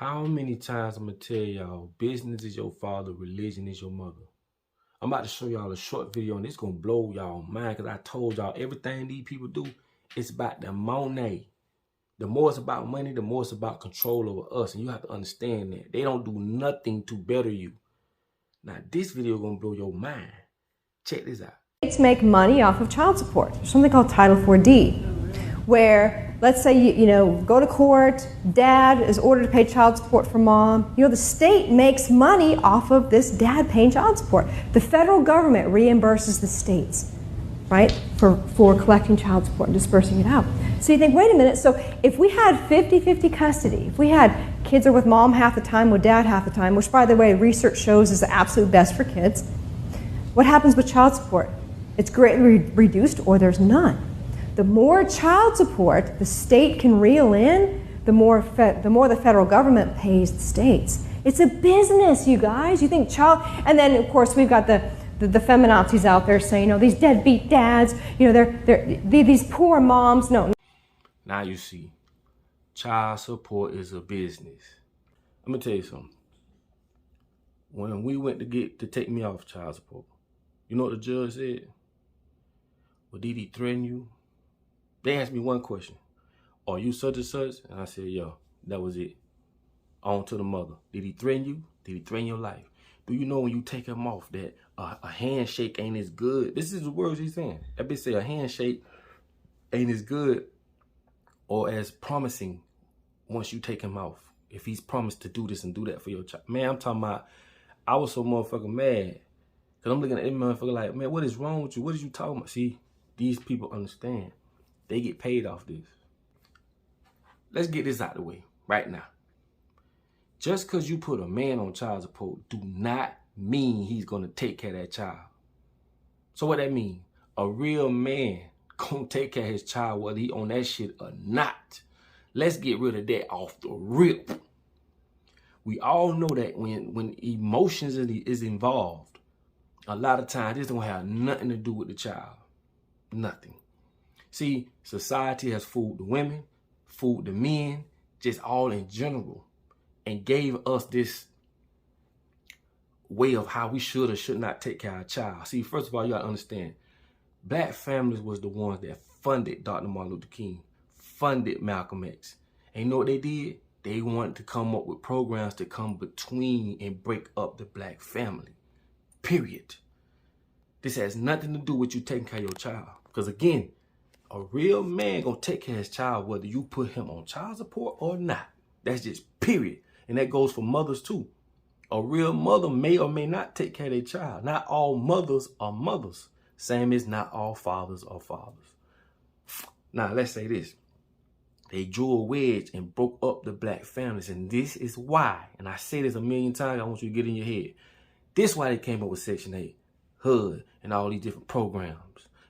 How many times I'm gonna tell y'all, business is your father, religion is your mother. I'm about to show y'all a short video and it's gonna blow y'all mind because I told y'all everything these people do, it's about the money. The more it's about money, the more it's about control over us. And you have to understand that. They don't do nothing to better you. Now, this video gonna blow your mind. Check this out. States make money off of child support. There's something called Title 4D, where let's say you go to court, dad is ordered to pay child support for mom. The state makes money off of this dad paying child support. The federal government reimburses the states, right, for collecting child support and dispersing it out. So you think, wait a minute, so if we had 50-50 custody, if we had kids are with mom half the time, with dad half the time, which by the way, research shows is the absolute best for kids, what happens with child support? It's greatly reduced or there's none. The more child support the state can reel in, the more the federal government pays the states. It's a business, you guys. You think and then of course we've got the feminazis out there saying, these deadbeat dads, they're these poor moms. No. Now you see, child support is a business. I'm gonna tell you something. When we went to take me off child support, you know what the judge said? Well, did he threaten you? They asked me one question. Are you such and such? And I said, yeah, that was it. On to the mother. Did he threaten you? Did he threaten your life? Do you know when you take him off that a handshake ain't as good? This is the words he's saying. That bitch say a handshake ain't as good or as promising once you take him off. If he's promised to do this and do that for your child. Man, I'm talking about, I was so motherfucking mad. Because I'm looking at this motherfucker like, man, what is wrong with you? What are you talking about? See, these people understand. They get paid off this. Let's get this out of the way right now. Just because you put a man on child support do not mean he's going to take care of that child. So what that mean? A real man going to take care of his child whether he on that shit or not. Let's get rid of that off the rip. We all know that when emotions is involved, a lot of times this don't have nothing to do with the child. Nothing. See, society has fooled the women, fooled the men, just all in general, and gave us this way of how we should or should not take care of our child. See, first of all, you gotta understand, black families was the ones that funded Dr. Martin Luther King, funded Malcolm X. And you know what they did? They wanted to come up with programs to come between and break up the black family. Period. This has nothing to do with you taking care of your child. Because again, a real man gonna take care of his child whether you put him on child support or not. That's just period. And that goes for mothers too. A real mother may or may not take care of their child. Not all mothers are mothers. Same as not all fathers are fathers. Now let's say this. They drew a wedge and broke up the black families. And this is why, and I say this a million times, I want you to get in your head. This is why they came up with Section 8, HUD, and all these different programs.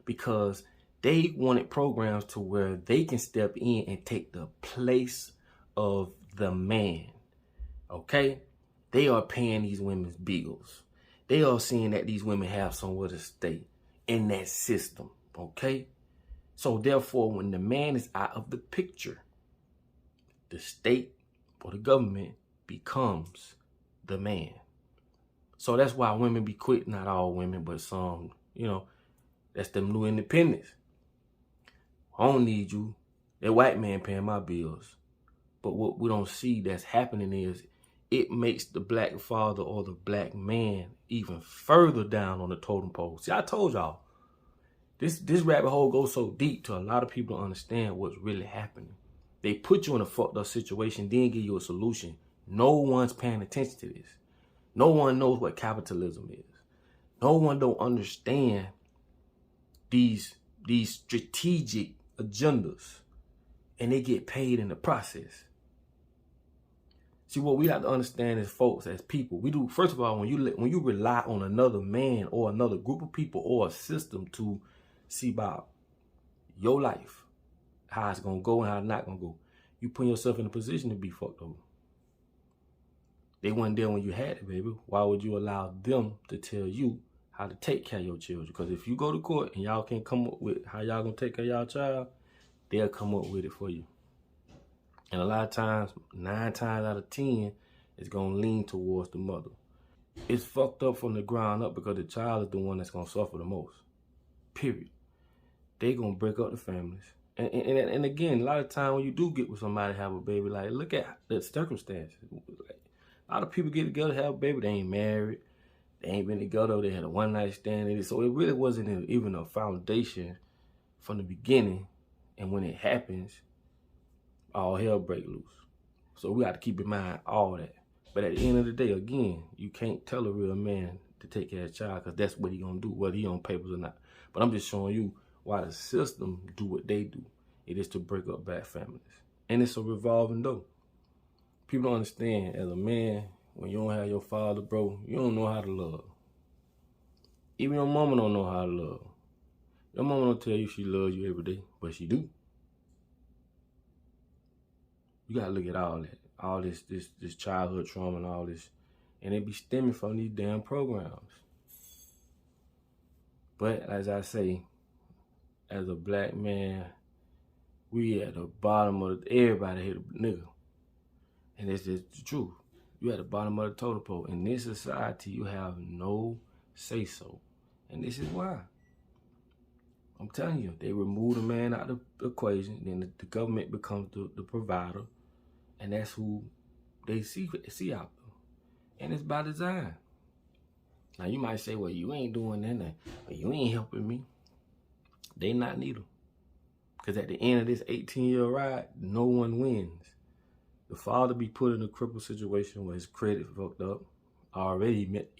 Because they wanted programs to where they can step in and take the place of the man. Okay? They are paying these women's bills. They are seeing that these women have somewhere to stay in that system. Okay? So therefore, when the man is out of the picture, the state or the government becomes the man. So that's why women be quick. Not all women, but some, that's them new independents. I don't need you. That white man paying my bills. But what we don't see that's happening is it makes the black father or the black man even further down on the totem pole. See, I told y'all, this rabbit hole goes so deep to a lot of people to understand what's really happening. They put you in a fucked up situation, then give you a solution. No one's paying attention to this. No one knows what capitalism is. No one don't understand these strategic agendas, and they get paid in the process. See, what we have to understand as folks, as people, we do, first of all, when you rely on another man or another group of people or a system to see about your life, how it's going to go and how it's not going to go, you put yourself in a position to be fucked over. They weren't there when you had it, baby. Why would you allow them to tell you how to take care of your children? Because if you go to court and y'all can't come up with how y'all going to take care of y'all child, they'll come up with it for you. And a lot of times, 9 times out of 10, it's going to lean towards the mother. It's fucked up from the ground up because the child is the one that's going to suffer the most. Period. They going to break up the families. And again, a lot of time when you do get with somebody have a baby, like, look at the circumstances. Like, a lot of people get together, have a baby, they ain't married, they ain't been together, they had a one-night stand. So it really wasn't even a foundation from the beginning. And when it happens, all hell break loose. So we got to keep in mind all that. But at the end of the day, again, you can't tell a real man to take care of a child because that's what he gonna do, whether he on papers or not. But I'm just showing you why the system do what they do. It is to break up black families. And it's a revolving door. People don't understand, as a man, when you don't have your father, bro, you don't know how to love. Even your mama don't know how to love. Your mama don't tell you she loves you every day, but she do. You gotta look at all that. All this childhood trauma and all this. And it be stemming from these damn programs. But as I say, as a black man, we at the bottom of everybody hit a nigga. And it's just the truth. You at the bottom of the totem pole. In this society, you have no say-so. And this is why. I'm telling you, they remove the man out of the equation, then the government becomes the provider. And that's who they see out there. And it's by design. Now, you might say, well, you ain't doing that. Or you ain't helping me. They not neither. Because at the end of this 18-year ride, no one wins. The father be put in a crippled situation where his credit fucked up. He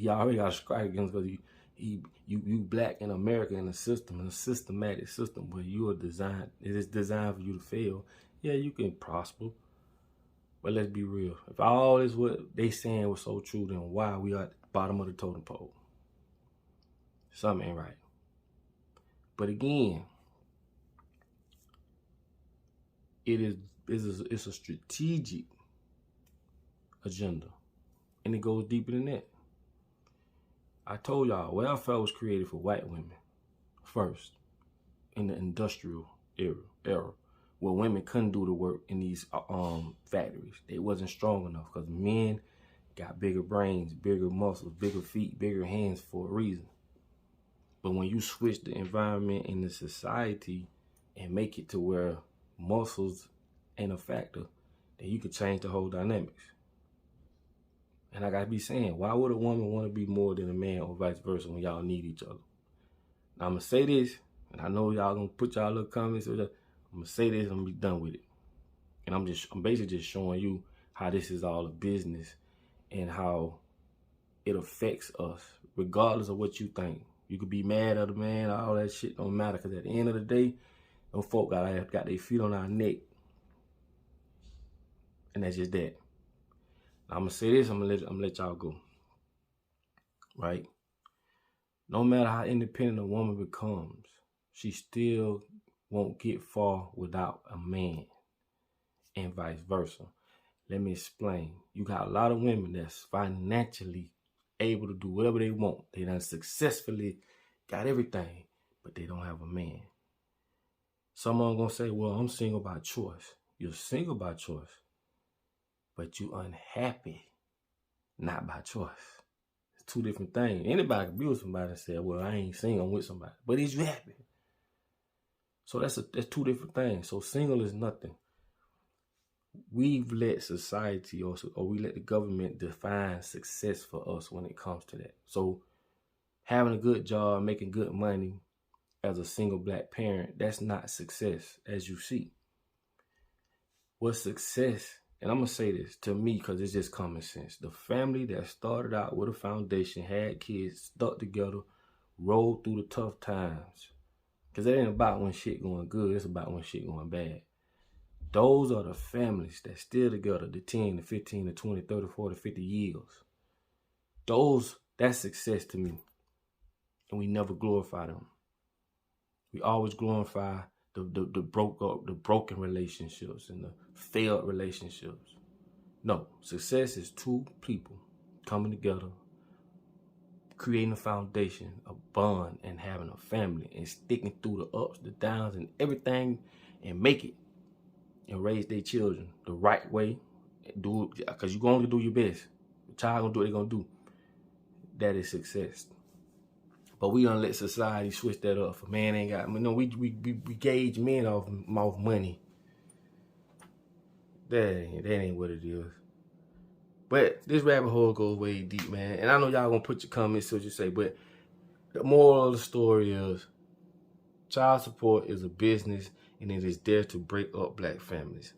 already got a strike against because you black in America in a systematic system where you are designed, it is designed for you to fail. Yeah, you can prosper. But let's be real. If all this what they saying was so true, then why we are at the bottom of the totem pole? Something ain't right. But again, it's a strategic agenda. And it goes deeper than that. I told y'all, welfare was created for white women first in the industrial era. Where women couldn't do the work in these factories. They wasn't strong enough because men got bigger brains, bigger muscles, bigger feet, bigger hands for a reason. But when you switch the environment in the society and make it to where muscles ain't a factor, then you can change the whole dynamics. And I gotta be saying, why would a woman want to be more than a man or vice versa when y'all need each other? Now I'm gonna say this, and I know y'all gonna put y'all little comments or that. I'm gonna say this, I'm gonna be done with it. And I'm basically just showing you how this is all a business and how it affects us, regardless of what you think. You could be mad at a man, all that shit don't matter, because at the end of the day, them folk got their feet on our neck. And that's just that. Now, I'm gonna say this, I'm gonna let y'all go. Right? No matter how independent a woman becomes, she still won't get far without a man, and vice versa. Let me explain. You got a lot of women that's financially able to do whatever they want. They done successfully got everything, but they don't have a man. Someone gonna say, well, I'm single by choice. You're single by choice, but you unhappy, not by choice. It's two different things. Anybody can be with somebody and say, well, I ain't single, I'm with somebody. But is you happy? So that's two different things. So single is nothing. We've let society or we let the government define success for us when it comes to that. So having a good job, making good money as a single black parent, that's not success as you see. What's success, and I'm going to say this to me because it's just common sense. The family that started out with a foundation, had kids, stuck together, rolled through the tough times. Because it ain't about when shit going good, it's about when shit going bad. Those are the families that still together, the 10, the 15, the 20, 30, 40, 50 years. That's success to me. And we never glorify them. We always glorify the broken relationships and the failed relationships. No, success is two people coming together, creating a foundation, a bond, and having a family, and sticking through the ups, the downs, and everything, and make it. and raise their children the right way, do it, because you're going to do your best. The child going to do what they're going to do. That is success. But we don't let society switch that up. For man ain't got, we gauge men off money. That ain't what it is. But this rabbit hole goes way deep, man. And I know y'all gonna put your comments, so you say, but the moral of the story is child support is a business and it is there to break up black families.